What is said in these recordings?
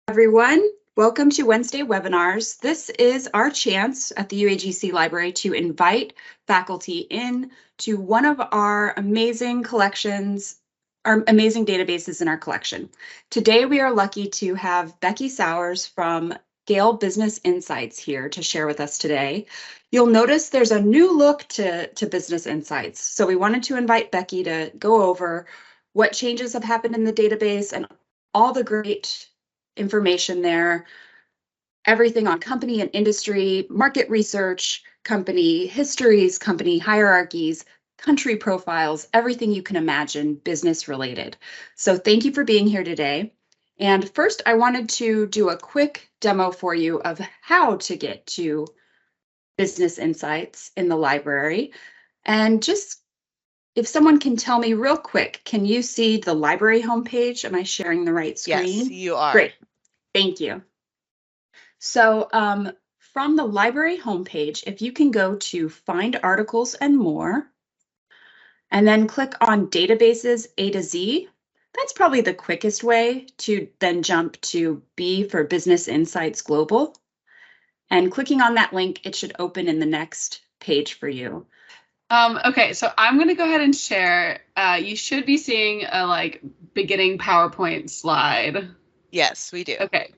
Everyone. Welcome to Wednesday webinars. This is our chance at the UAGC Library to invite faculty in to one of our amazing collections, our amazing databases in our collection. Today, we are lucky to have Becky Sowers from Gale Business Insights here to share with us today. You'll notice there's a new look to Business Insights. So we wanted to invite Becky to go over what changes have happened in the database and all the great information there, everything on company and industry, market research, company histories, company hierarchies, country profiles, everything you can imagine business related. So thank you for being here today. And first, I wanted to do a quick demo for you of how to get to Business Insights in the library. And just if someone can tell me real quick, can you see the library homepage? Am I sharing the right screen? Yes, you are. Great. Thank you. So from the library homepage, if you can go to Find Articles and More, and then click on Databases A to Z, that's probably the quickest way to then jump to B for Business Insights Global. And clicking on that link, it should open in the next page for you. Okay, so I'm going to go ahead and share. You should be seeing a beginning PowerPoint slide. Yes, we do. Okay.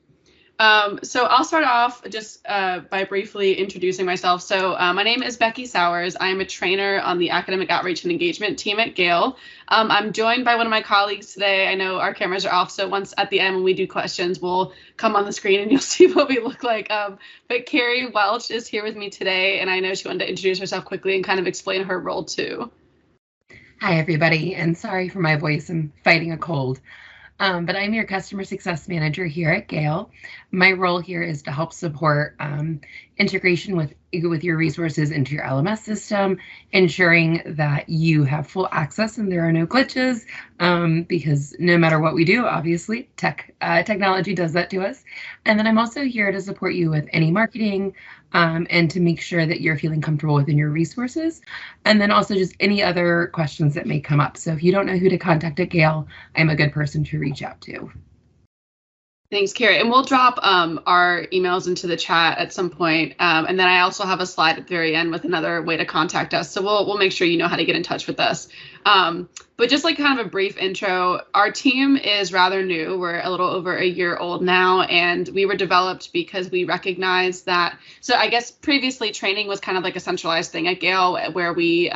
So I'll start off just by briefly introducing myself. So my name is Becky Sowers. I am a trainer on the Academic Outreach and Engagement team at Gale. I'm joined by one of my colleagues today. I know our cameras are off, so once at the end when we do questions, we'll come on the screen and you'll see what we look like. But Carrie Welch is here with me today, and I know she wanted to introduce herself quickly and kind of explain her role too. Hi, everybody, and sorry for my voice. I'm fighting a cold. But I'm your customer success manager here at Gale. My role here is to help support integration with your resources into your LMS system, ensuring that you have full access and there are no glitches, because no matter what we do, obviously, technology does that to us. And then I'm also here to support you with any marketing and to make sure that you're feeling comfortable within your resources. And then also just any other questions that may come up. So if you don't know who to contact at Gale, I'm a good person to reach out to. Thanks, Carrie. And we'll drop our emails into the chat at some point. And then I also have a slide at the very end with another way to contact us. So we'll make sure you know how to get in touch with us. But just like kind of a brief intro, our team is rather new. We're a little over a year old now, and we were developed because we recognized that. So I guess previously training was kind of like a centralized thing at Gale where we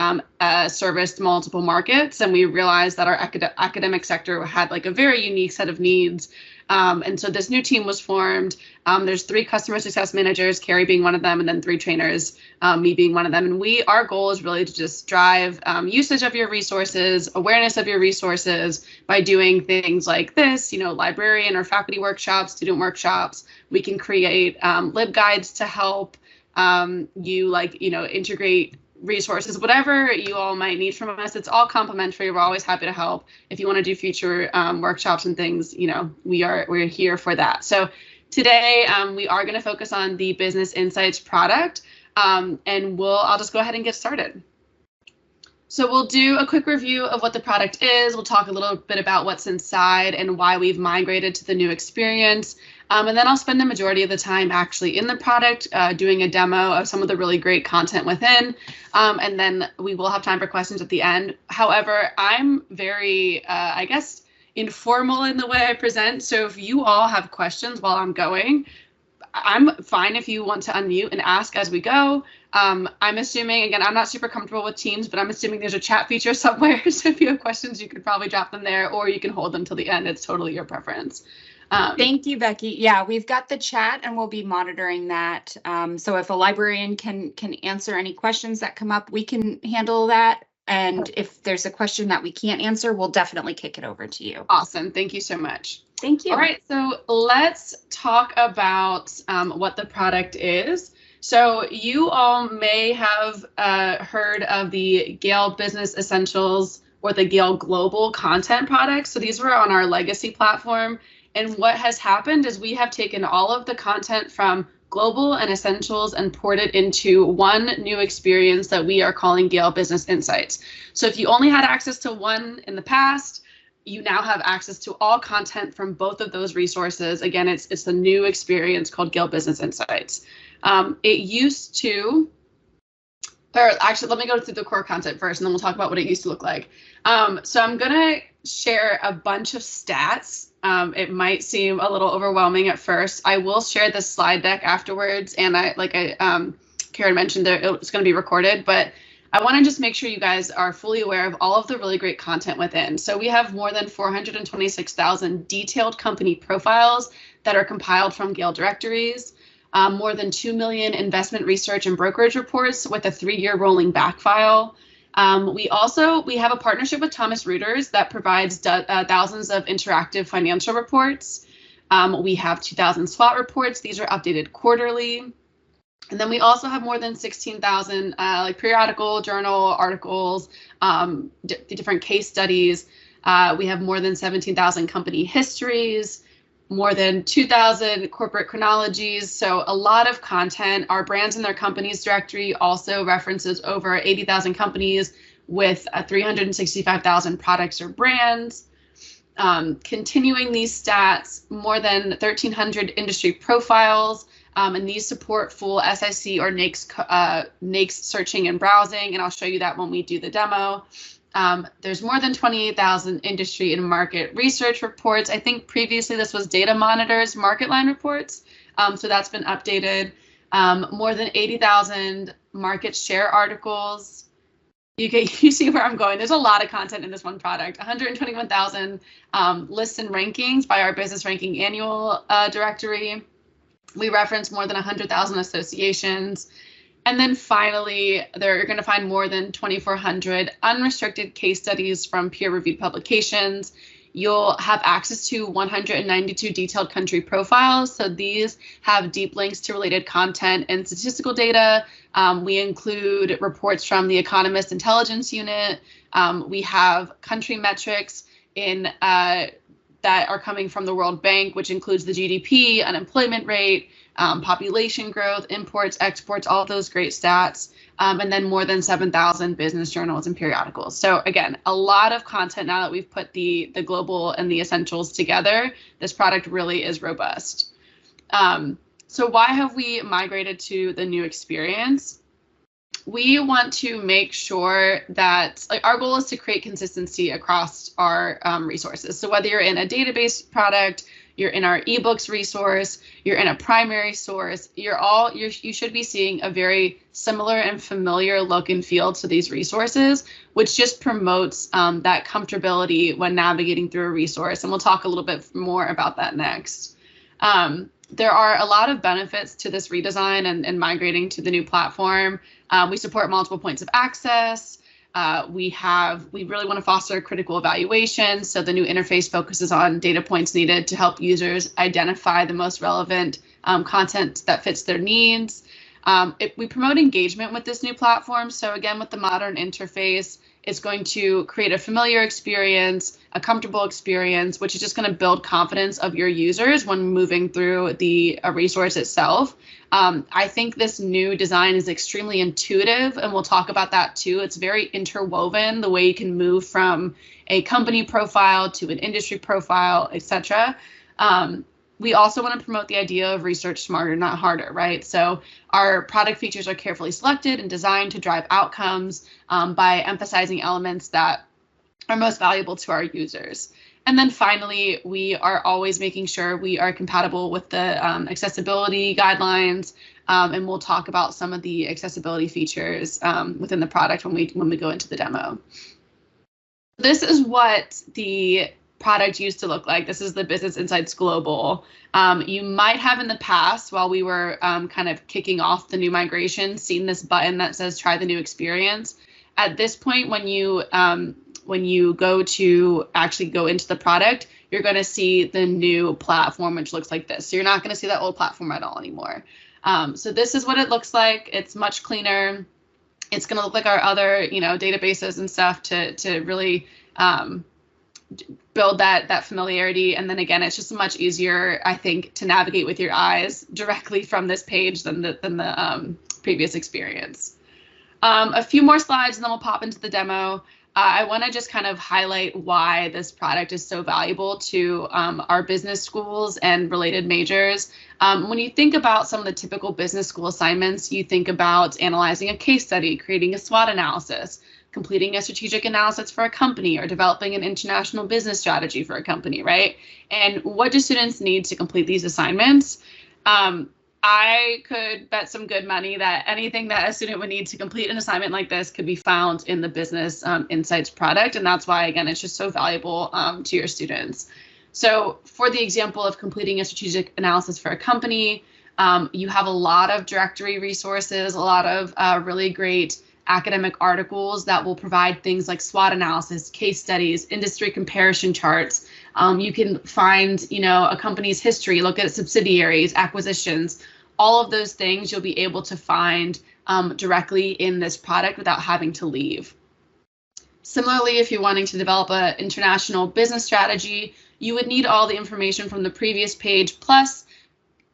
serviced multiple markets, and we realized that our academic sector had like a very unique set of needs. And so this new team was formed. There's 3 customer success managers, Carrie being one of them, and then 3 trainers, me being one of them. And our goal is really to just drive usage of your resources, awareness of your resources by doing things like this, librarian or faculty workshops, student workshops. We can create LibGuides to help you integrate resources, whatever you all might need from us. It's all complimentary. We're always happy to help. If you want to do future workshops and things, we're here for that. So today we are going to focus on the Business Insights product, and I'll just go ahead and get started. So we'll do a quick review of what the product is. We'll talk a little bit about what's inside and why we've migrated to the new experience. And then I'll spend the majority of the time actually in the product doing a demo of some of the really great content within. And then we will have time for questions at the end. However, I'm very, informal in the way I present. So if you all have questions while I'm going, I'm fine if you want to unmute and ask as we go. I'm assuming, again, I'm not super comfortable with Teams, but I'm assuming there's a chat feature somewhere. So if you have questions, you could probably drop them there, or you can hold them till the end. It's totally your preference. Thank you, Becky. Yeah, we've got the chat and we'll be monitoring that. So if a librarian can answer any questions that come up, we can handle that. And if there's a question that we can't answer, we'll definitely kick it over to you. Awesome. Thank you so much. Thank you. All right, so let's talk about what the product is. So you all may have heard of the Gale Business Essentials or the Gale Global Content products. So these were on our legacy platform. And what has happened is we have taken all of the content from Global and Essentials and poured it into one new experience that we are calling Gale Business Insights. So if you only had access to one in the past, you now have access to all content from both of those resources. Again, it's a new experience called Gale Business Insights. It used to, or actually, let me go through the core content first, and then we'll talk about what it used to look like. So I'm gonna share a bunch of stats. It might seem a little overwhelming at first. I will share the slide deck afterwards, and Karen mentioned that it's going to be recorded, but I want to just make sure you guys are fully aware of all of the really great content within. So we have more than 426,000 detailed company profiles that are compiled from Gale directories, more than 2 million investment research and brokerage reports with a 3-year rolling back file. We have a partnership with Thomson Reuters that provides thousands of interactive financial reports. We have 2,000 SWOT reports. These are updated quarterly. And then we also have more than 16,000 periodical journal articles, different case studies. We have more than 17,000 company histories, more than 2,000 corporate chronologies. So a lot of content. Our brands and their companies directory also references over 80,000 companies with 365,000 products or brands. Continuing these stats, more than 1,300 industry profiles. And these support full SIC or NAICS searching and browsing, and I'll show you that when we do the demo. There's more than 28,000 industry and market research reports. I think previously this was Data Monitor's market line reports, so that's been updated. More than 80,000 market share articles. You see where I'm going. There's a lot of content in this one product. 121,000 lists and rankings by our Business Ranking Annual directory. We reference more than 100,000 associations. And then finally, they're going to find more than 2,400 unrestricted case studies from peer-reviewed publications. You'll have access to 192 detailed country profiles. So these have deep links to related content and statistical data. We include reports from the Economist Intelligence Unit. We have country metrics that are coming from the World Bank, which includes the GDP, unemployment rate, population growth, imports, exports, all of those great stats, and then more than 7,000 business journals and periodicals. So again, a lot of content now that we've put the global and the essentials together. This product really is robust. So why have we migrated to the new experience? We want to make sure that our goal is to create consistency across our resources. So whether you're in a database product, you're in our eBooks resource, you're in a primary source, you should be seeing a very similar and familiar look and feel to these resources, which just promotes that comfortability when navigating through a resource. And we'll talk a little bit more about that next. There are a lot of benefits to this redesign and migrating to the new platform. We support multiple points of access. We really want to foster critical evaluation. So the new interface focuses on data points needed to help users identify the most relevant content that fits their needs. We promote engagement with this new platform. So again, with the modern interface, it's going to create a familiar experience, a comfortable experience, which is just going to build confidence of your users when moving through the resource itself. I think this new design is extremely intuitive, and we'll talk about that too. It's very interwoven, the way you can move from a company profile to an industry profile, etc. We also want to promote the idea of research smarter, not harder, right? So our product features are carefully selected and designed to drive outcomes by emphasizing elements that are most valuable to our users. And then finally, we are always making sure we are compatible with the accessibility guidelines, and we'll talk about some of the accessibility features within the product when we go into the demo. This is what the product used to look like. This is the Business Insights Global. You might have in the past, while we were kind of kicking off the new migration, seen this button that says try the new experience. At this point, when you go to actually go into the product, you're going to see the new platform, which looks like this. So you're not going to see that old platform at all anymore. So this is what it looks like. It's much cleaner. It's going to look like our other, databases and stuff to really build that familiarity. And then again, it's just much easier, I think, to navigate with your eyes directly from this page than the previous experience. A few more slides and then we'll pop into the demo. I want to just kind of highlight why this product is so valuable to our business schools and related majors. When you think about some of the typical business school assignments, you think about analyzing a case study, creating a SWOT analysis, completing a strategic analysis for a company, or developing an international business strategy for a company, right? And what do students need to complete these assignments? I could bet some good money that anything that a student would need to complete an assignment like this could be found in the Business Insights product. And that's why, again, it's just so valuable to your students. So for the example of completing a strategic analysis for a company, you have a lot of directory resources, a lot of really great academic articles that will provide things like SWOT analysis, case studies, industry comparison charts. You can find, a company's history, look at subsidiaries, acquisitions, all of those things you'll be able to find directly in this product without having to leave. Similarly, if you're wanting to develop an international business strategy, you would need all the information from the previous page, plus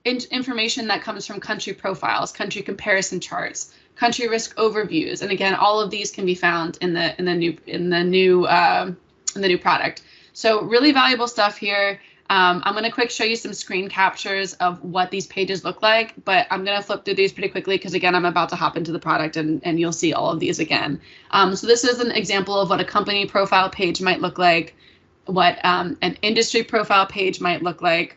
information that comes from country profiles, country comparison charts, country risk overviews, and again, all of these can be found in the new product. So really valuable stuff here. I'm going to quick show you some screen captures of what these pages look like, but I'm going to flip through these pretty quickly because, again, I'm about to hop into the product and you'll see all of these again. So this is an example of what a company profile page might look like, what an industry profile page might look like,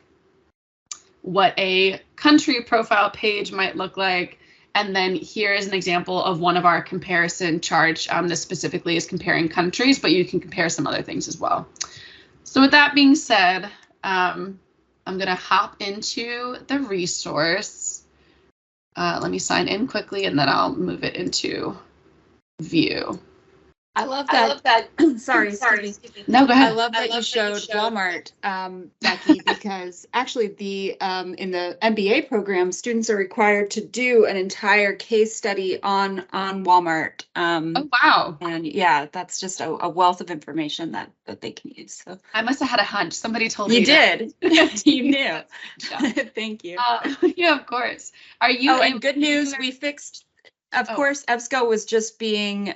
what a country profile page might look like. And then here is an example of one of our comparison charts. This specifically is comparing countries, but you can compare some other things as well. So with that being said, I'm going to hop into the resource. Let me sign in quickly, and then I'll move it into view. I love that. Sorry. No, go ahead. I love that you showed Walmart, Becky, because actually in the MBA program, students are required to do an entire case study on Walmart. Oh, wow. And yeah, that's just a wealth of information that they can use. So I must have had a hunch. Somebody told me. You did. You knew. Yeah. Thank you. Yeah, of course. Are you? Oh, and good news, we fixed. Of course, EBSCO was just being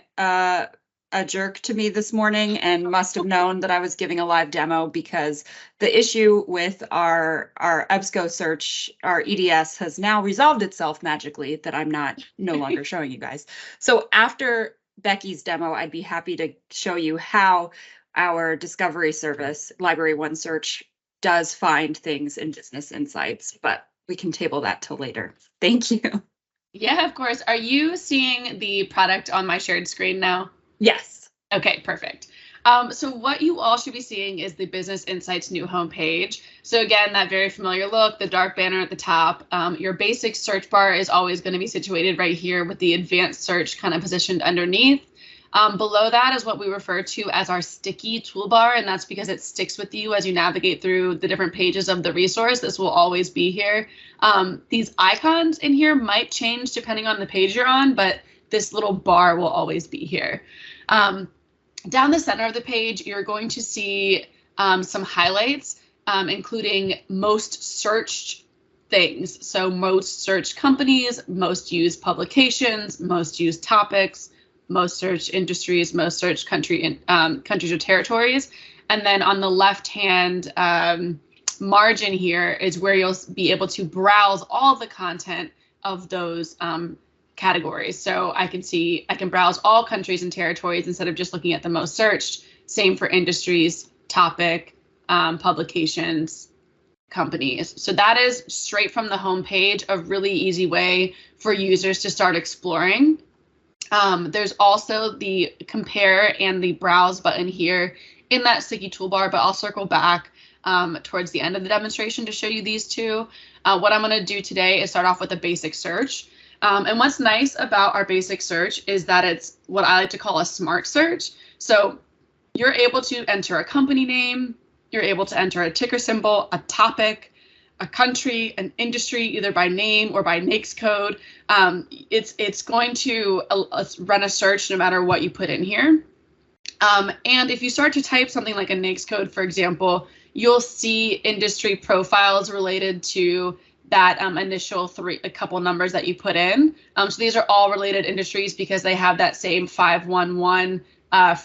a jerk to me this morning and must have known that I was giving a live demo, because the issue with our EBSCO search, our EDS, has now resolved itself magically, that I'm no longer showing you guys. So after Becky's demo, I'd be happy to show you how our discovery service, Library One Search, does find things in Business Insights, but we can table that till later. Thank you. Yeah, of course. Are you seeing the product on my shared screen now? Yes. Okay, perfect. So what you all should be seeing is the Business Insights new homepage. So again, that very familiar look, the dark banner at the top. Your basic search bar is always going to be situated right here with the advanced search kind of positioned underneath. Below that is what we refer to as our sticky toolbar, and that's because it sticks with you as you navigate through the different pages of the resource. This will always be here. These icons in here might change depending on the page you're on, but this little bar will always be here. Down the center of the page, you're going to see some highlights, including most searched things. So most searched companies, most used publications, most used topics, most searched industries, most searched countries or territories. And then on the left-hand margin here is where you'll be able to browse all the content of those categories. So I can browse all countries and territories instead of just looking at the most searched. Same for industries, topic, publications, companies. So that is straight from the home page, a really easy way for users to start exploring. There's also the compare and the browse button here in that sticky toolbar, but I'll circle back towards the end of the demonstration to show you these two. What I'm going to do today is start off with a basic search. And what's nice about our basic search is that it's what I like to call a smart search. So you're able to enter a company name, you're able to enter a ticker symbol, a topic, a country, an industry, either by name or by NAICS code. It's going to run a search no matter what you put in here. And if you start to type something like a NAICS code, for example, you'll see industry profiles related to that initial a couple numbers that you put in. So these are all related industries because they have that same 511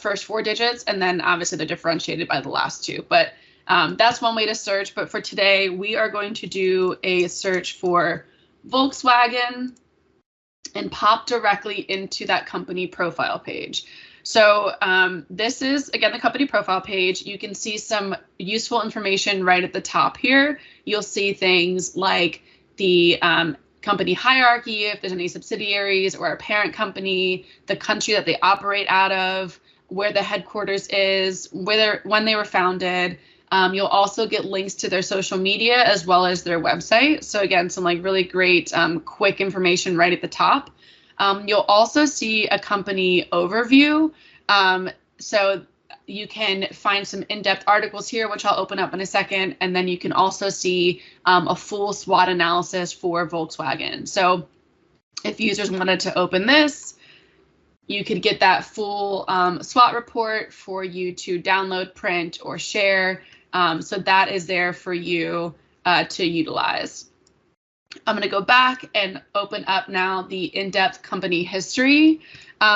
first 4 digits, and then obviously they're differentiated by the last 2. But that's one way to search. But for today, we are going to do a search for Volkswagen and pop directly into that company profile page. So this is, again, the company profile page. You can see some useful information right at the top here. You'll see things like the company hierarchy, if there's any subsidiaries or a parent company, the country that they operate out of, where the headquarters is, when they were founded. You'll also get links to their social media as well as their website. So again, some like really great quick information right at the top. You'll also see a company overview. So you can find some in-depth articles here, which I'll open up in a second. And then you can also see a full SWOT analysis for Volkswagen. So if users wanted to open this, you could get that full SWOT report for you to download, print, or share. So that is there for you to utilize. I'm going to go back and open up now the in-depth company history.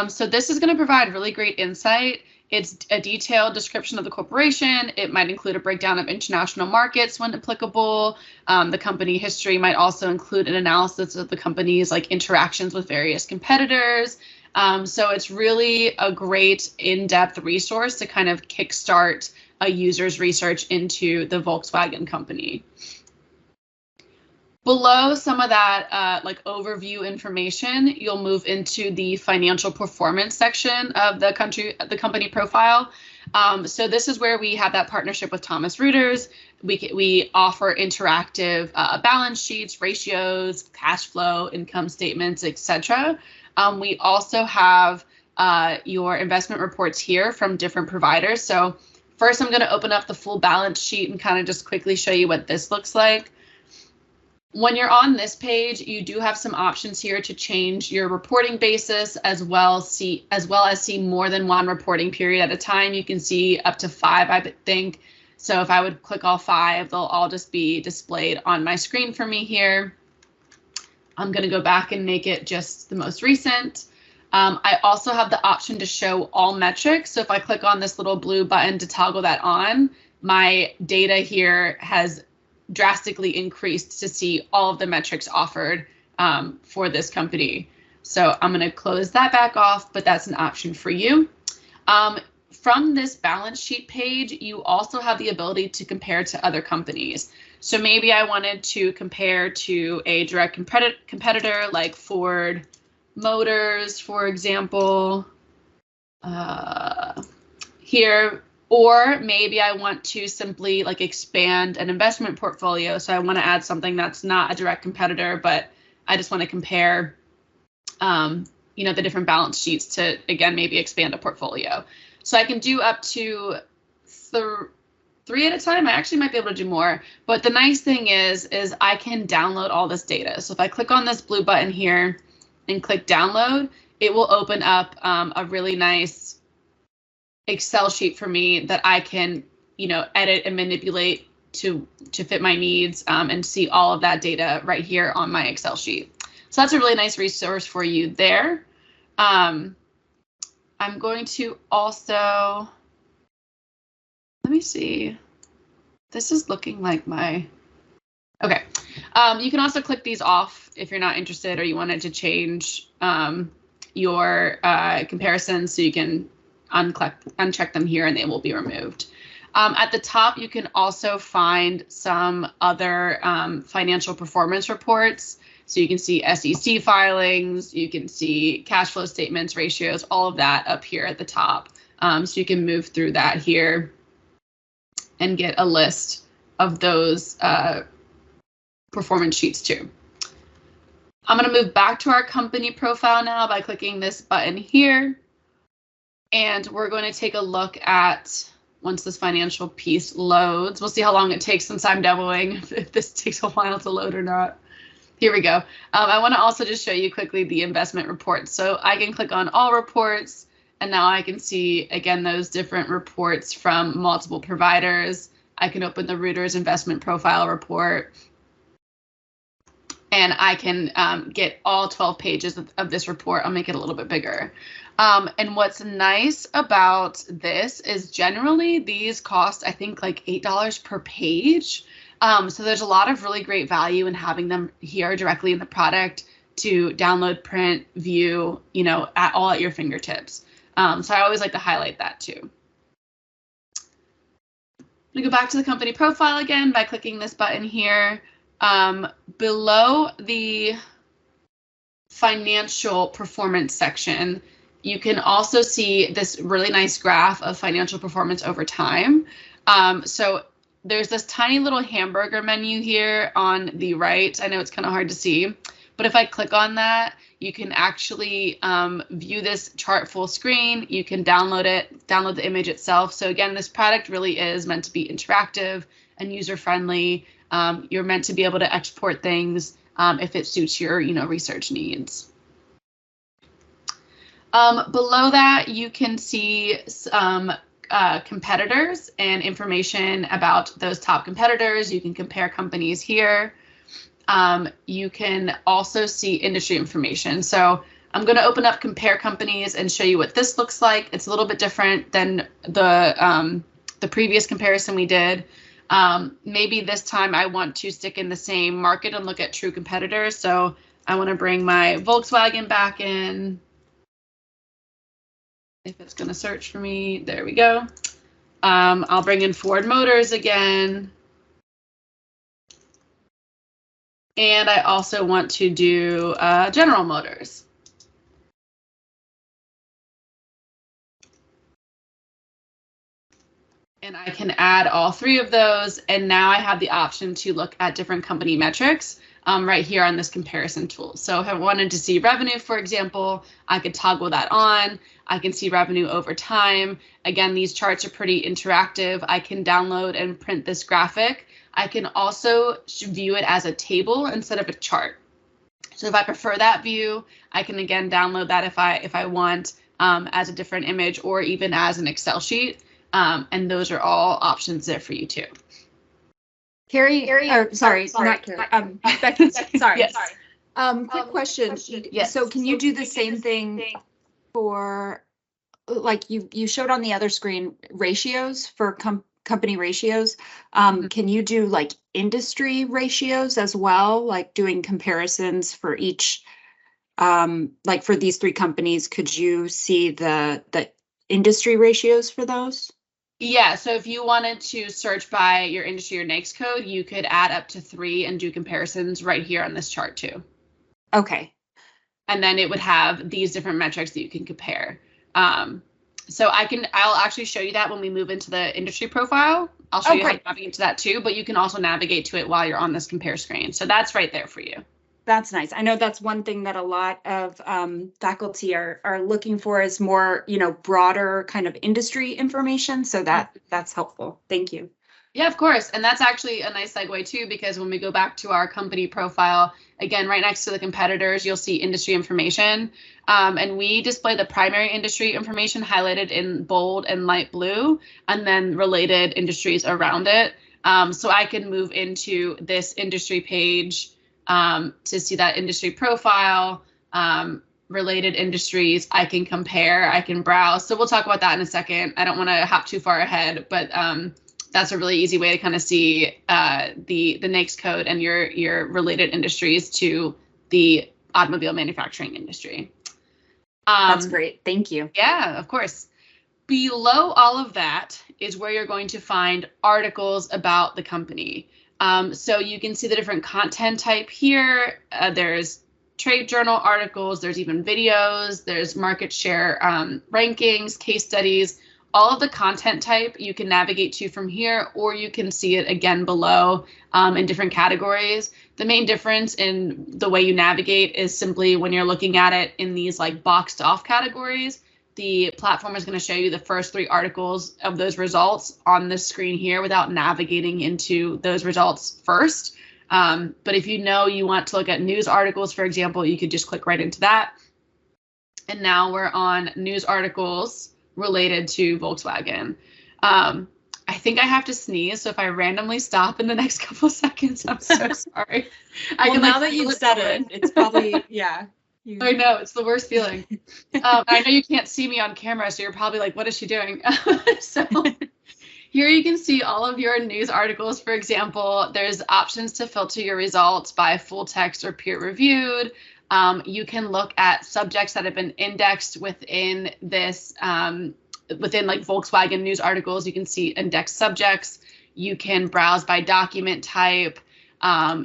So this is going to provide really great insight. It's a detailed description of the corporation. It might include a breakdown of international markets when applicable. The company history might also include an analysis of the company's like interactions with various competitors. So it's really a great in-depth resource to kind of kickstart a user's research into the Volkswagen company. Below some of that like overview information, you'll move into the financial performance section of the company profile. So this is where we have that partnership with Thomas Reuters. We offer interactive balance sheets, ratios, cash flow, income statements, etc. We also have your investment reports here from different providers. So first, I'm going to open up the full balance sheet and kind of just quickly show you what this looks like. When you're on this page, you do have some options here to change your reporting basis as well as see more than one reporting period at a time. You can see up to 5, I think. So if I would click all 5, they'll all just be displayed on my screen for me here. I'm going to go back and make it just the most recent. I also have the option to show all metrics. So if I click on this little blue button to toggle that on, my data here has drastically increased to see all of the metrics offered for this company. So I'm going to close that back off, but that's an option for you. From this balance sheet page, you also have the ability to compare to other companies. So maybe I wanted to compare to a direct competitor like Ford Motors, for example, here. Or maybe I want to simply like expand an investment portfolio. So I want to add something that's not a direct competitor, but I just want to compare, you know, the different balance sheets to, again, maybe expand a portfolio. So I can do up to 3 at a time. I actually might be able to do more. But the nice thing is I can download all this data. So if I click on this blue button here and click download, it will open up a really nice Excel sheet for me that I can, you know, edit and manipulate to fit my needs and see all of that data right here on my Excel sheet. So that's a really nice resource for you there. I'm going to also, let me see. This is looking like my, okay. You can also click these off if you're not interested or you wanted to change your comparisons, so you can uncheck them here and they will be removed. At the top, you can also find some other financial performance reports. So you can see SEC filings, you can see cash flow statements, ratios, all of that up here at the top. So you can move through that here and get a list of those performance sheets too. I'm going to move back to our company profile now by clicking this button here. And we're going to take a look at, once this financial piece loads, we'll see how long it takes since I'm demoing, if this takes a while to load or not. Here we go. I want to also just show you quickly the investment reports. So I can click on all reports, and now I can see, again, those different reports from multiple providers. I can open the Reuters investment profile report. and I can get all 12 pages of this report. I'll make it a little bit bigger. And what's nice about this is generally these cost, I think, like $8 per page. So there's a lot of really great value in having them here directly in the product to download, print, view, you know, all at your fingertips. So I always like to highlight that too. We go back to the company profile again by clicking this button here. Below the financial performance section, you can also see this really nice graph of financial performance over time. So there's this tiny little hamburger menu here on the right. I know it's kind of hard to see, but if I click on that, you can actually view this chart full screen. You can download it, download the image itself. So again, this product really is meant to be interactive and user-friendly. You're meant to be able to export things if it suits your, you know, research needs. Below that, you can see some competitors and information about those top competitors. You can compare companies here. You can also see industry information. So I'm going to open up compare companies and show you what this looks like. It's a little bit different than the previous comparison we did. Maybe this time I want to stick in the same market and look at true competitors. So I want to bring my Volkswagen back in. If it's going to search for me, there we go. I'll bring in Ford Motors again. And I also want to do General Motors. And I can add all three of those. And now I have the option to look at different company metrics right here on this comparison tool. So if I wanted to see revenue, for example, I could toggle that on. I can see revenue over time. Again, these charts are pretty interactive. I can download and print this graphic. I can also view it as a table instead of a chart. So if I prefer that view, I can again download that if I want as a different image or even as an Excel sheet. And those are all options there for you too. Carrie, sorry, not Carrie. Becky, sorry. Yes. Quick question. Yes. So can you do the same thing for, like you showed on the other screen, ratios for company ratios? Can you do like industry ratios as well, like doing comparisons for each, like for these three companies? Could you see the industry ratios for those? Yeah, so if you wanted to search by your industry or NAICS code, you could add up to 3 and do comparisons right here on this chart too. Okay. And then it would have these different metrics that you can compare. So I'll actually show you that when we move into the industry profile. I'll show you how to navigate to that too, but you can also navigate to it while you're on this compare screen. So that's right there for you. That's nice. I know that's one thing that a lot of faculty are looking for is more, you know, broader kind of industry information. So that's helpful. Thank you. Yeah, of course. And that's actually a nice segue too, because when we go back to our company profile, again, right next to the competitors, you'll see industry information. And we display the primary industry information highlighted in bold and light blue, and then related industries around it. So I can move into this industry page to see that industry profile, related industries. I can compare, I can browse. So we'll talk about that in a second. I don't want to hop too far ahead, but that's a really easy way to kind of see the NAICS code and your related industries to the automobile manufacturing industry. That's great. Thank you. Yeah, of course. Below all of that is where you're going to find articles about the company. So you can see the different content type here. There's trade journal articles, there's even videos, there's market share rankings, case studies, all of the content type you can navigate to from here, or you can see it again below in different categories. The main difference in the way you navigate is simply when you're looking at it in these like boxed off categories, the platform is going to show you the first 3 articles of those results on this screen here without navigating into those results first. But if you know you want to look at news articles, for example, you could just click right into that. And now we're on news articles related to Volkswagen. I think I have to sneeze, so if I randomly stop in the next couple of seconds, I'm so sorry. Well, now that feel you've said coming. it, it's probably, yeah. I know, it's the worst feeling. I know you can't see me on camera, so you're probably like, what is she doing? So here you can see all of your news articles. For example, there's options to filter your results by full text or peer reviewed. You can look at subjects that have been indexed within this, within like Volkswagen news articles. You can see indexed subjects. You can browse by document type.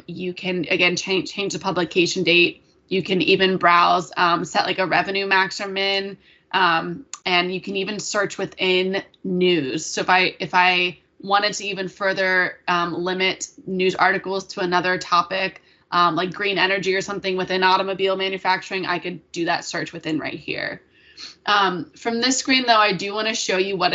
You can, again, change the publication date. You can even browse, set like a revenue max or min, and you can even search within news. So if I wanted to even further limit news articles to another topic, like green energy or something within automobile manufacturing, I could do that search within right here. From this screen, though, I do want to show you what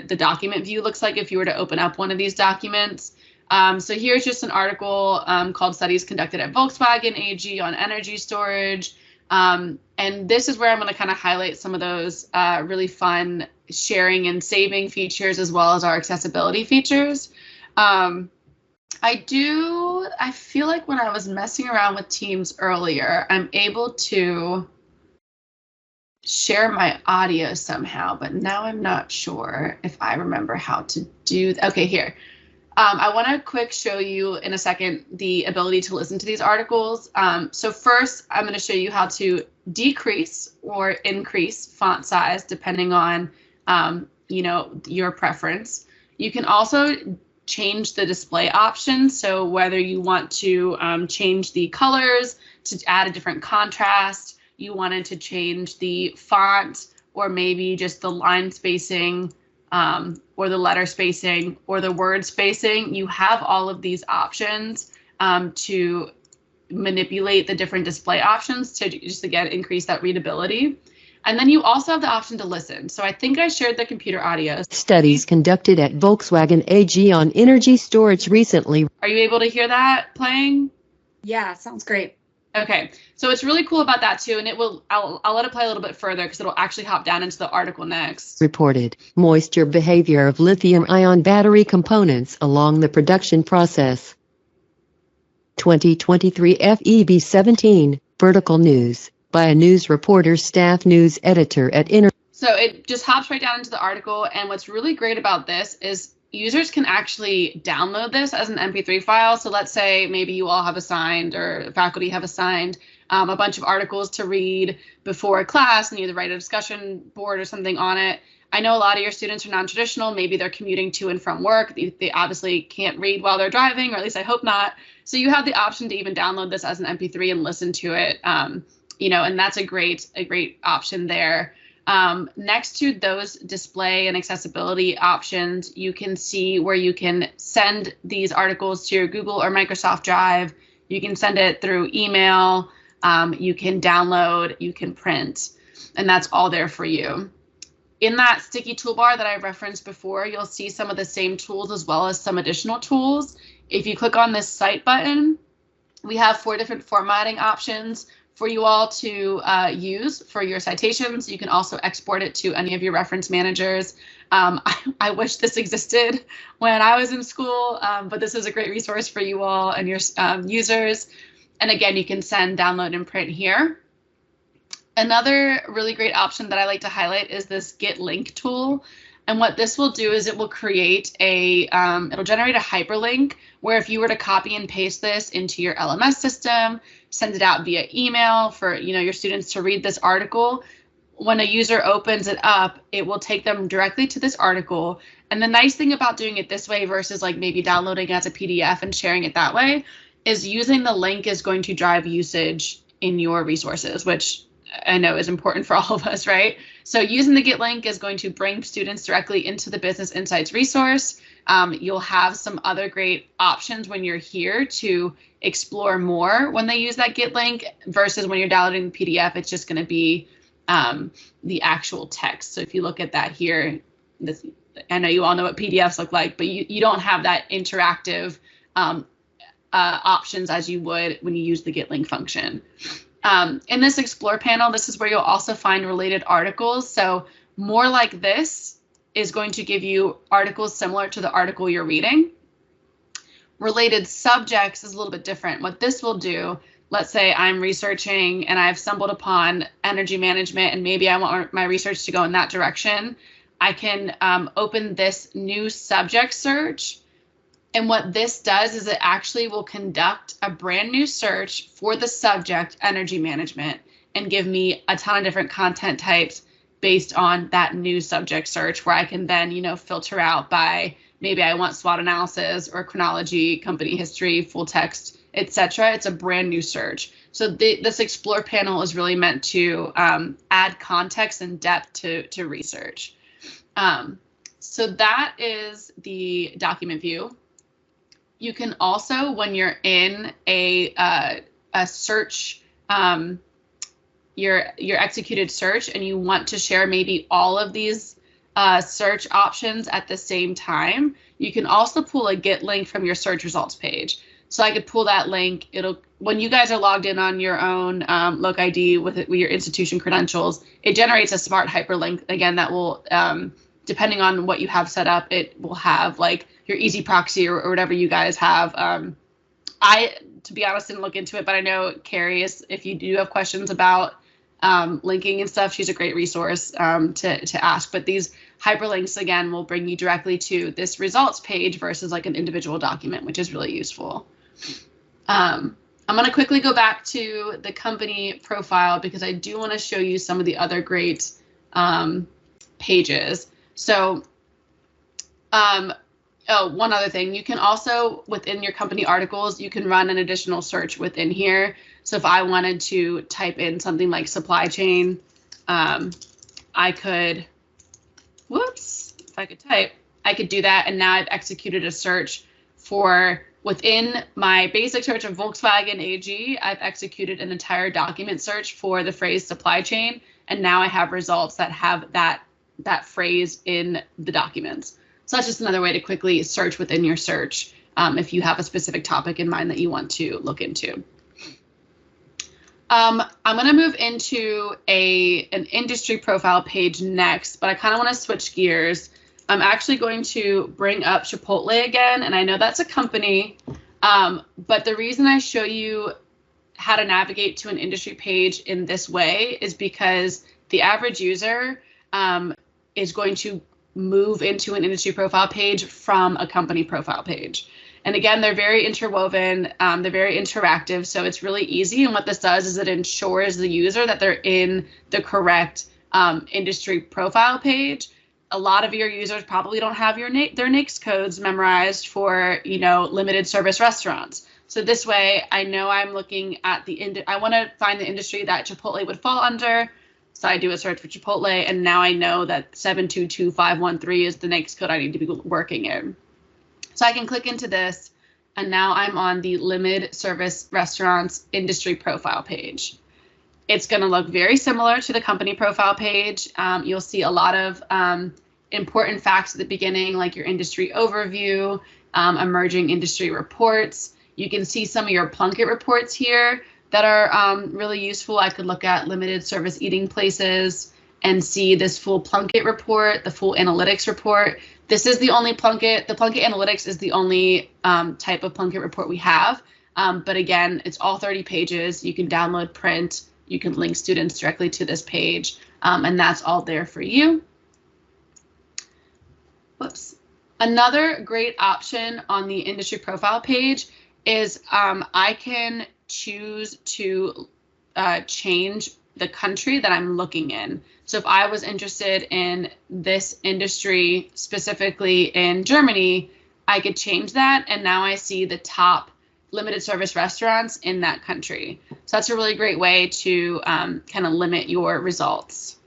the document view looks like if you were to open up one of these documents. So here's just an article called Studies Conducted at Volkswagen AG on Energy Storage. And this is where I'm going to kind of highlight some of those really fun sharing and saving features, as well as our accessibility features. I feel like when I was messing around with Teams earlier, I'm able to share my audio somehow, but now I'm not sure if I remember how to do that. Okay, here. I want to quick show you in a second the ability to listen to these articles. So first, I'm going to show you how to decrease or increase font size depending on, your preference. You can also change the display options. So whether you want to change the colors to add a different contrast, you wanted to change the font, or maybe just the line spacing, or the letter spacing, or the word spacing, you have all of these options to manipulate the different display options to just, again, increase that readability. And then you also have the option to listen. So I think I shared the computer audio. Studies conducted at Volkswagen AG on energy storage recently. Are you able to hear that playing? Yeah, sounds great. Okay, so it's really cool about that too, and I'll let it play a little bit further because it'll actually hop down into the article next. Reported moisture behavior of lithium-ion battery components along the production process. 2023 FEB 17, Vertical News, by a news reporter, staff news editor at So it just hops right down into the article, and what's really great about this is users can actually download this as an MP3 file. So let's say maybe you all have assigned, or faculty have assigned, a bunch of articles to read before a class, and you either write a discussion board or something on it. I know a lot of your students are non-traditional. Maybe they're commuting to and from work. They obviously can't read while they're driving, or at least I hope not. So you have the option to even download this as an MP3 and listen to it. And that's a great option there. Next to those display and accessibility options, you can see where you can send these articles to your Google or Microsoft Drive. You can send it through email. You can download, you can print, and that's all there for you. In that sticky toolbar that I referenced before, you'll see some of the same tools as well as some additional tools. If you click on this Cite button, we have 4 different formatting options for you all to use for your citations. You can also export it to any of your reference managers. I wish this existed when I was in school, but this is a great resource for you all and your users. And again, you can send, download, and print here. Another really great option that I like to highlight is this Get Link tool. And what this will do is it will create it'll generate a hyperlink where if you were to copy and paste this into your LMS system, send it out via email for your students to read this article, when a user opens it up, it will take them directly to this article. And the nice thing about doing it this way versus like maybe downloading it as a PDF and sharing it that way is using the link is going to drive usage in your resources, which I know is important for all of us, right? So using the Get Link is going to bring students directly into the Business Insights resource. You'll have some other great options when you're here to explore more when they use that Get Link versus when you're downloading the PDF, it's just going to be the actual text. So if you look at that here, I know you all know what PDFs look like, but you don't have that interactive options as you would when you use the Get Link function. In this Explore panel, this is where you'll also find related articles. So more like this is going to give you articles similar to the article you're reading. Related subjects is a little bit different. What this will do, let's say I'm researching and I've stumbled upon energy management and maybe I want my research to go in that direction. I can open this new subject search. And what this does is it actually will conduct a brand new search for the subject energy management and give me a ton of different content types based on that new subject search, where I can then, filter out by maybe I want SWOT analysis or chronology, company history, full text, etc. It's a brand new search. So this Explore panel is really meant to add context and depth to research. So that is the document view. You can also, when you're in a search, your executed search, and you want to share maybe all of these search options at the same time, you can also pull a get link from your search results page. So I could pull that link. When you guys are logged in on your own LocID with your institution credentials, it generates a smart hyperlink again that will, depending on what you have set up, it will have like your easy proxy or whatever you guys have. I, to be honest, didn't look into it, but I know Carrie is, if you do have questions about linking and stuff, she's a great resource to ask. But these hyperlinks, again, will bring you directly to this results page versus like an individual document, which is really useful. I'm going to quickly go back to the company profile because I do want to show you some of the other great pages. So, oh, one other thing, you can also, within your company articles, you can run an additional search within here. So if I wanted to type in something like supply chain, I could, I could do that. And now I've executed a search for, within my basic search of Volkswagen AG, I've executed an entire document search for the phrase supply chain. And now I have results that have that phrase in the documents. So that's just another way to quickly search within your search if you have a specific topic in mind that you want to look into. I'm going to move into an industry profile page next, but I kind of want to switch gears. I'm actually going to bring up Chipotle again, and I know that's a company, but the reason I show you how to navigate to an industry page in this way is because the average user is going to move into an industry profile page from a company profile page. And again, they're very interwoven, they're very interactive, so it's really easy. And what this does is it ensures the user that they're in the correct industry profile page. A lot of your users probably don't have their NAICS codes memorized for, limited service restaurants. So this way, I know I'm looking at I want to find the industry that Chipotle would fall under. So I do a search for Chipotle, and now I know that 722513 is the NAICS code I need to be working in. So I can click into this, and now I'm on the limited service restaurants industry profile page. It's going to look very similar to the company profile page. You'll see a lot of important facts at the beginning, like your industry overview, emerging industry reports. You can see some of your Plunkett reports here that are really useful. I could look at limited service eating places and see this full Plunkett report, the full analytics report. This is the only Plunkett. The Plunkett analytics is the only type of Plunkett report we have. But again, it's all 30 pages. You can download, print. You can link students directly to this page, and that's all there for you. Whoops. Another great option on the industry profile page is I can choose to change the country that I'm looking in. So if I was interested in this industry, specifically in Germany, I could change that, and now I see the top limited service restaurants in that country. So that's a really great way to kind of limit your results.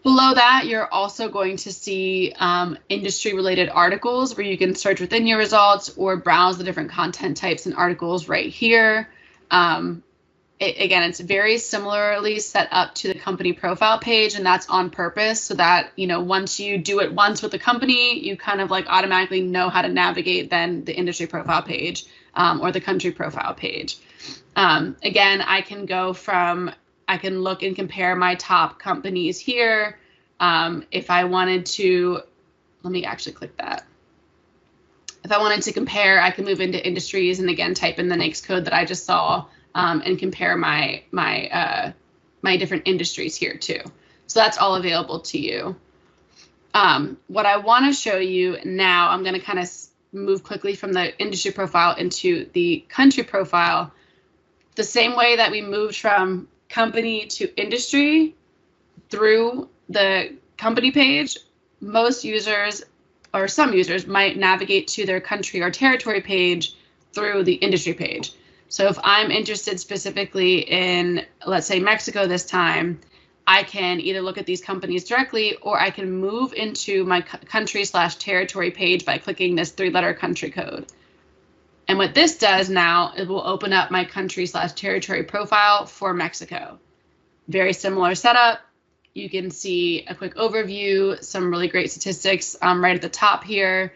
Below that, you're also going to see industry-related articles where you can search within your results or browse the different content types and articles right here. Again, it's very similarly set up to the company profile page, and that's on purpose so that, once you do it once with the company, you kind of like automatically know how to navigate then the industry profile page or the country profile page. Again, I can go from I can look and compare my top companies here. If I wanted to, let me actually click that. If I wanted to compare, I can move into industries and again type in the NAICS code that I just saw and compare my different industries here too. So that's all available to you. What I want to show you now, I'm going to kind of move quickly from the industry profile into the country profile. The same way that we moved from company to industry through the company page, most users or some users might navigate to their country or territory page through the industry page. So if I'm interested specifically in, let's say, Mexico this time, I can either look at these companies directly or I can move into my country/territory page by clicking this 3-letter country code. And what this does now, it will open up my country/territory profile for Mexico. Very similar setup. You can see a quick overview, some really great statistics right at the top here.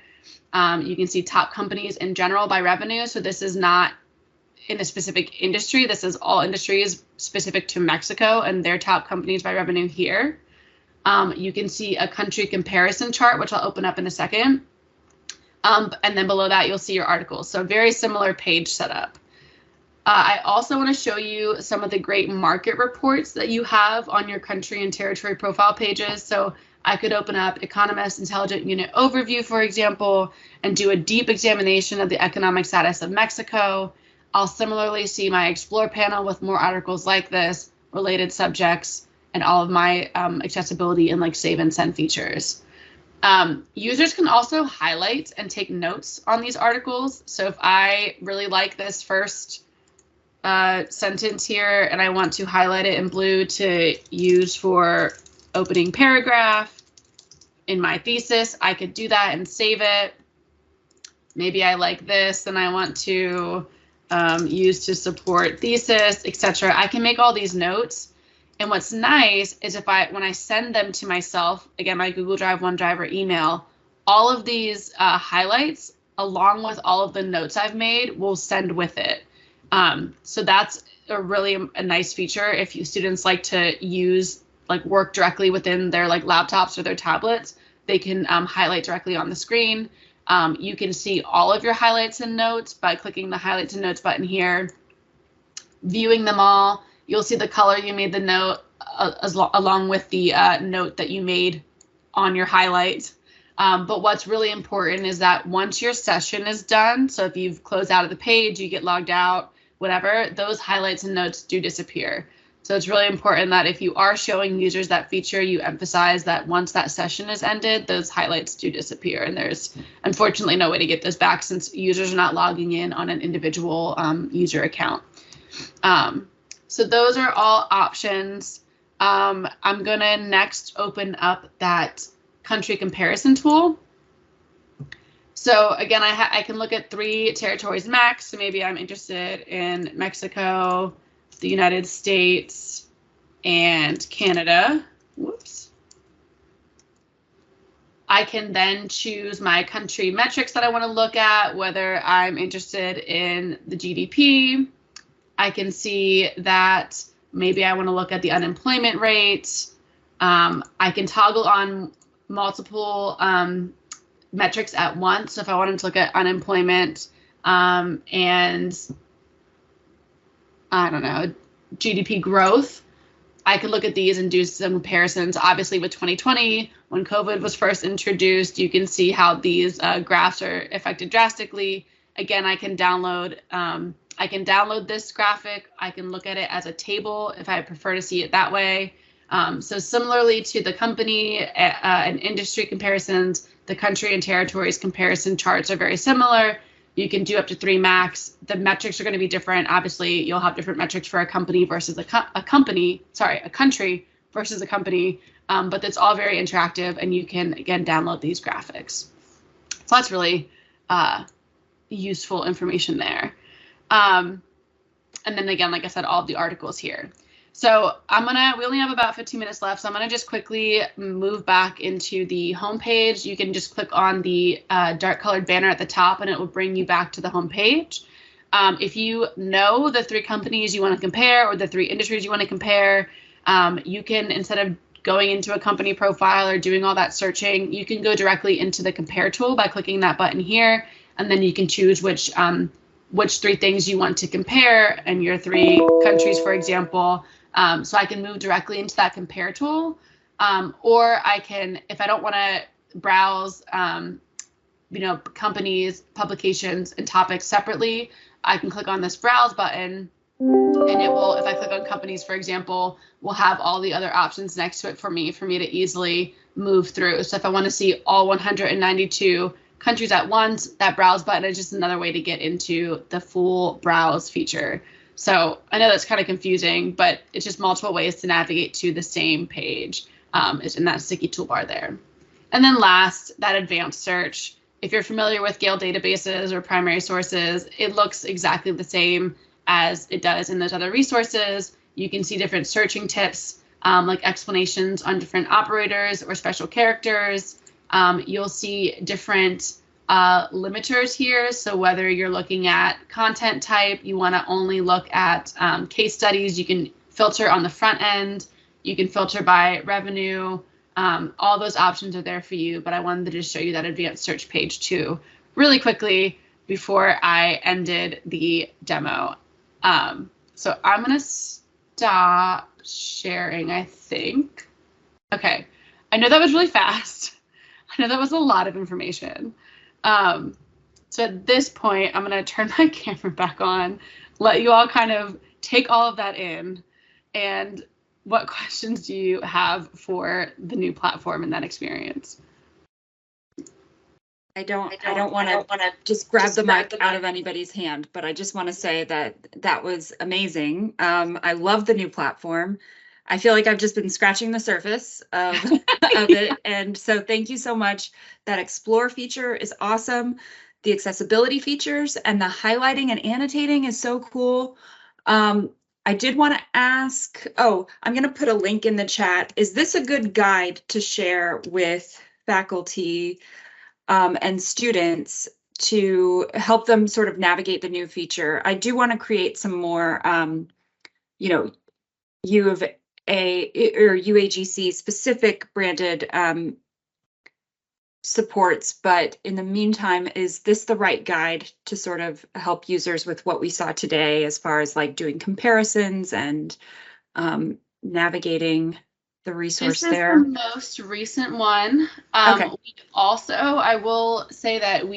You can see top companies in general by revenue. So this is not in a specific industry. This is all industries specific to Mexico and their top companies by revenue here. You can see a country comparison chart, which I'll open up in a second. And then below that, you'll see your articles. So very similar page setup. I also want to show you some of the great market reports that you have on your country and territory profile pages. So I could open up Economist Intelligent Unit Overview, for example, and do a deep examination of the economic status of Mexico. I'll similarly see my Explore panel with more articles like this, related subjects, and all of my accessibility and like save and send features. Users can also highlight and take notes on these articles. So if I really like this first sentence here and I want to highlight it in blue to use for opening paragraph in my thesis, I could do that and save it. Maybe I like this and I want to use to support thesis, etc. I can make all these notes. And what's nice is when I send them to myself, again, my Google Drive, OneDrive, or email, all of these highlights, along with all of the notes I've made, will send with it. So that's a nice feature if students like to use, work directly within their laptops or their tablets. They can highlight directly on the screen. You can see all of your highlights and notes by clicking the highlights and notes button here. Viewing them all, you'll see the color you made the note along with the note that you made on your highlight. But what's really important is that once your session is done, so if you've closed out of the page, you get logged out, whatever, those highlights and notes do disappear. So it's really important that if you are showing users that feature, you emphasize that once that session is ended, those highlights do disappear. And there's unfortunately no way to get those back since users are not logging in on an individual user account. So those are all options. I'm gonna next open up that country comparison tool. So again, I can look at 3 territories max. So maybe I'm interested in Mexico, the United States, and Canada. Whoops. I can then choose my country metrics that I want to look at, whether I'm interested in the GDP. I can see that maybe I want to look at the unemployment rate. I can toggle on multiple metrics at once. So if I wanted to look at unemployment and I don't know, GDP growth, I could look at these and do some comparisons. Obviously with 2020, when COVID was first introduced, you can see how these graphs are affected drastically. Again, I can download this graphic. I can look at it as a table if I prefer to see it that way. So similarly to the company and industry comparisons, the country and territories comparison charts are very similar. You can do up to 3 max. The metrics are going to be different. Obviously, you'll have different metrics for a company versus a country versus a company, but it's all very interactive and you can, again, download these graphics. So that's really useful information there. And then again, like I said, all of the articles here. So we only have about 15 minutes left, so I'm gonna just quickly move back into the home page. You can just click on the dark colored banner at the top and it will bring you back to the home page. If you know the 3 companies you want to compare or the 3 industries you want to compare, you can, instead of going into a company profile or doing all that searching, you can go directly into the compare tool by clicking that button here, and then you can choose which 3 things you want to compare and your 3 countries, for example. So I can move directly into that compare tool, or I can, if I don't want to browse, companies, publications, and topics separately, I can click on this browse button, and it will, if I click on companies, for example, will have all the other options next to it for me to easily move through. So if I want to see all 192 countries at once, that browse button is just another way to get into the full browse feature. So I know that's kind of confusing, but it's just multiple ways to navigate to the same page. Is in that sticky toolbar there. And then last, that advanced search. If you're familiar with Gale databases or primary sources, it looks exactly the same as it does in those other resources. You can see different searching tips, like explanations on different operators or special characters. You'll see different limiters here. So whether you're looking at content type, you want to only look at case studies, you can filter on the front end. You can filter by revenue. All those options are there for you, but I wanted to just show you that advanced search page too, really quickly before I ended the demo. So I'm gonna stop sharing, I think. Okay, I know that was really fast. I know that was a lot of information. So at this point, I'm gonna turn my camera back on, let you all kind of take all of that in, and what questions do you have for the new platform and that experience? I don't want to just grab the mic out of anybody's hand, but I just want to say that was amazing. I love the new platform. I feel like I've just been scratching the surface of it. And so thank you so much. That Explore feature is awesome. The accessibility features and the highlighting and annotating is so cool. I did want to ask, I'm going to put a link in the chat. Is this a good guide to share with faculty and students to help them sort of navigate the new feature? I do want to create some more, U of A or UAGC specific branded supports, but in the meantime, is this the right guide to sort of help users with what we saw today as far as like doing comparisons and navigating the resource there? This is the most recent one. Okay. Also, I will say that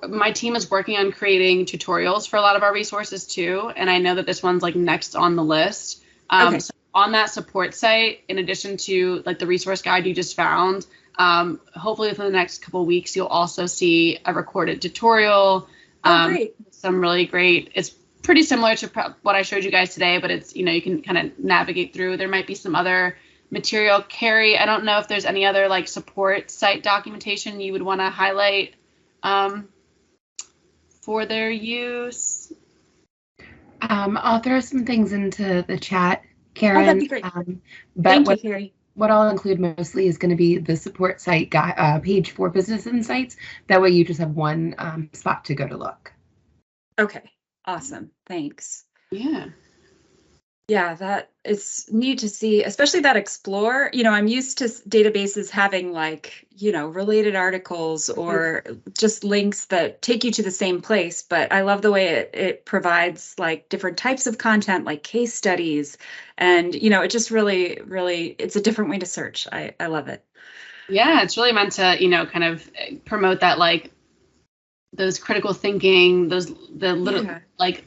my team is working on creating tutorials for a lot of our resources too, and I know that this one's like next on the list. Okay. So on that support site, in addition to like the resource guide you just found, hopefully within the next couple of weeks, you'll also see a recorded tutorial. Great. Some really great, it's pretty similar to what I showed you guys today, but it's, you can kind of navigate through. There might be some other material. Carrie, I don't know if there's any other like support site documentation you would want to highlight for their use. I'll throw some things into the chat, Karen. That'd be great. But Thank you, Carrie. What I'll include mostly is going to be the support site page for Business Insights. That way you just have one spot to go to look. Okay, awesome. Thanks. Yeah. Yeah, that is neat to see, especially that Explore. I'm used to databases having like, related articles or just links that take you to the same place. But I love the way it provides like different types of content, like case studies. And, it just really, really, it's a different way to search. I love it. Yeah, it's really meant to, kind of promote that, like, those critical thinking, the little, like,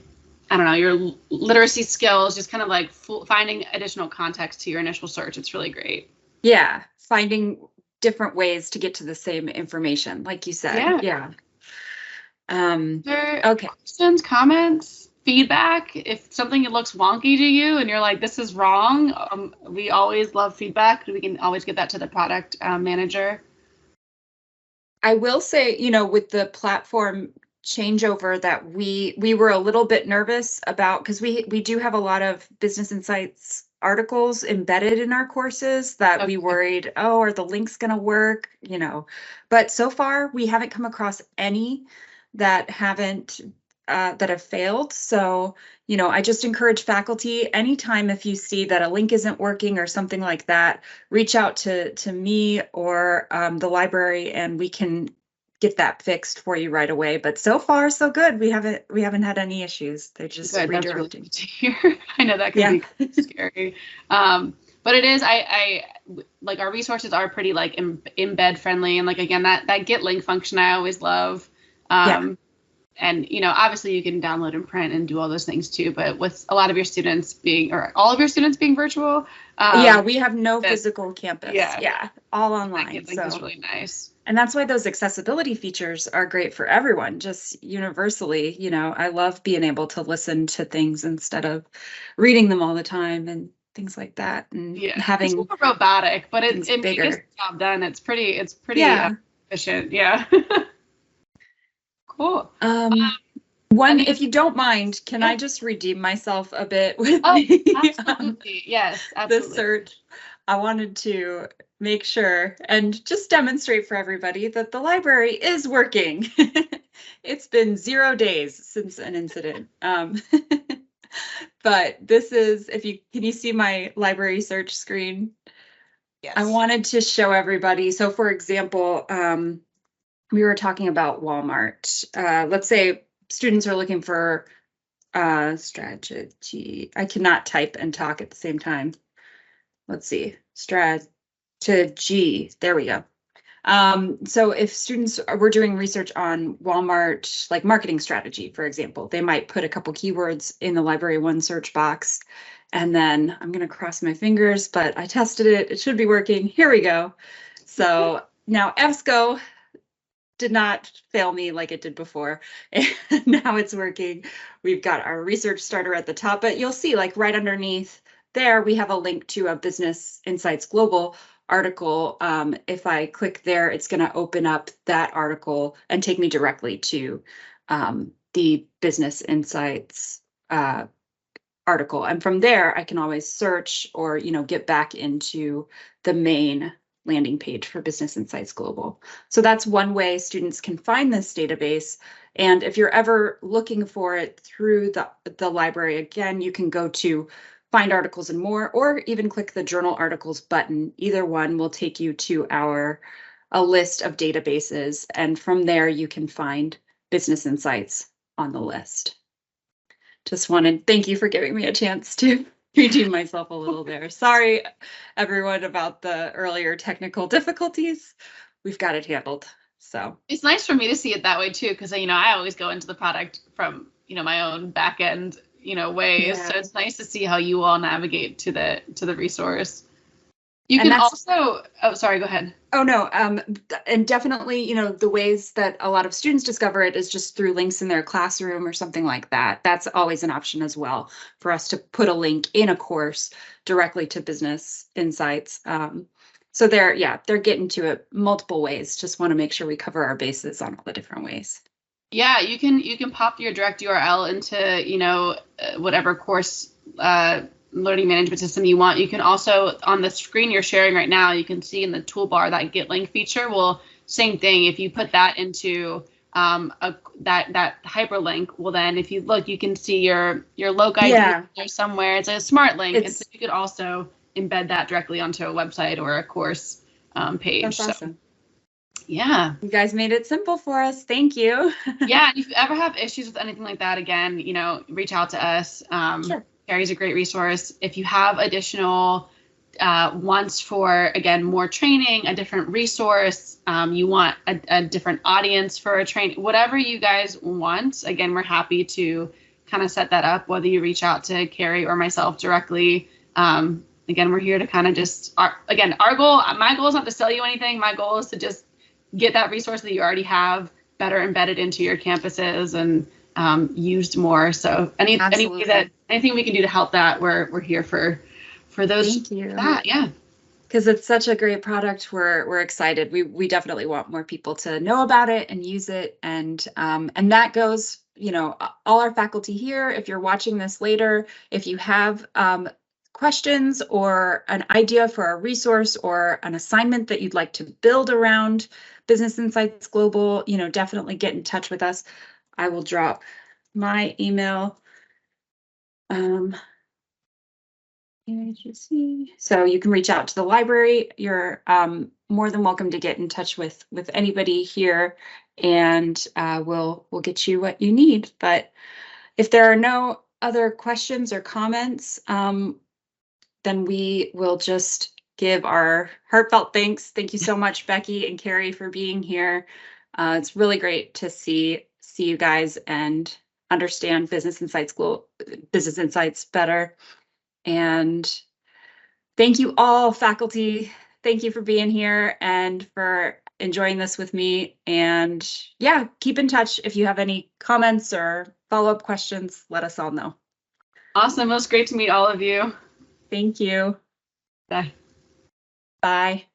I don't know, your literacy skills, just kind of like finding additional context to your initial search. It's really great. Yeah, finding different ways to get to the same information, like you said. Yeah. Okay. Questions, comments, feedback? If something looks wonky to you and you're like, this is wrong, we always love feedback. We can always get that to the product manager. I will say, with the platform changeover that we were a little bit nervous about, because we do have a lot of Business Insights articles embedded in our courses that we worried, are the links going to work, but so far we haven't come across any that haven't that have failed. So, I just encourage faculty anytime if you see that a link isn't working or something like that, reach out to me or the library, and we can get that fixed for you right away. But so far, so good. We haven't had any issues. They're just Good, that's really redirecting. good to hear. I know that can be scary. But it is, I like our resources are pretty like embed friendly. And like, again, that get link function I always love. And, obviously you can download and print and do all those things too, but with a lot of your students being, or all of your students being virtual. We have no physical campus. Yeah, all online. That get link is really nice. And that's why those accessibility features are great for everyone, just universally. I love being able to listen to things instead of reading them all the time and things like that. And having it's more robotic, but it gets the job done. It's pretty efficient. Yeah. Cool. If you don't mind, can I just redeem myself a bit with absolutely. Yes, absolutely. the search? I wanted to make sure and just demonstrate for everybody that the library is working. It's been 0 days since an incident. But this is, can you see my library search screen? Yes. I wanted to show everybody. So for example, we were talking about Walmart. Let's say students are looking for strategy. I cannot type and talk at the same time. Let's see, strategy. There we go. So if students were doing research on Walmart, like marketing strategy, for example, they might put a couple keywords in the Library One search box. And then I'm going to cross my fingers, but I tested it. It should be working. Here we go. So now EBSCO did not fail me like it did before. And now it's working. We've got our research starter at the top, but you'll see like right underneath there, we have a link to a Business Insights Global article. If I click there, it's going to open up that article and take me directly to the Business Insights article. And from there, I can always search or, get back into the main landing page for Business Insights Global. So that's one way students can find this database. And if you're ever looking for it through the library, again, you can go to Find Articles and More, or even click the Journal Articles button. Either one will take you to a list of databases. And from there, you can find Business Insights on the list. Just thank you for giving me a chance to redeem myself a little there. Sorry, everyone, about the earlier technical difficulties. We've got it handled. So it's nice for me to see it that way too, because I always go into the product from my own back end ways. Yeah. So it's nice to see how you all navigate to the resource. You can also, sorry, go ahead. Oh, no. And definitely, the ways that a lot of students discover it is just through links in their classroom or something like that. That's always an option as well for us to put a link in a course directly to Business Insights. So they're getting to it multiple ways. Just want to make sure we cover our bases on all the different ways. Yeah, you can pop your direct URL into, whatever course learning management system you want. You can also, on the screen you're sharing right now, you can see in the toolbar that get link feature. Well, same thing. If you put that into that hyperlink, well, then if you look, you can see your logo there somewhere. It's a smart link, and so you could also embed that directly onto a website or a course page. That's awesome. Yeah. You guys made it simple for us. Thank you. Yeah. If you ever have issues with anything like that, again, reach out to us. Sure. Carrie's a great resource. If you have additional wants for, again, more training, a different resource, you want a different audience for a training, whatever you guys want, again, we're happy to kind of set that up, whether you reach out to Carrie or myself directly. Again, we're here to kind of just, my goal is not to sell you anything. My goal is to just get that resource that you already have better embedded into your campuses and used more. So anything we can do to help that, we're here for those. Thank you. That, yeah. Because it's such a great product. We're excited. We definitely want more people to know about it and use it. And that goes, all our faculty here. If you're watching this later, if you have questions or an idea for a resource or an assignment that you'd like to build around Business Insights Global, definitely get in touch with us. I will drop my email. UAGC. So you can reach out to the library. You're more than welcome to get in touch with anybody here, and we'll get you what you need. But if there are no other questions or comments, then we will just give our heartfelt thanks. Thank you so much, Becky and Carrie, for being here. It's really great to see you guys and understand Business Insights better. And thank you all, faculty. Thank you for being here and for enjoying this with me. And yeah, keep in touch. If you have any comments or follow-up questions, let us all know. Awesome. It was great to meet all of you. Thank you. Bye. Bye.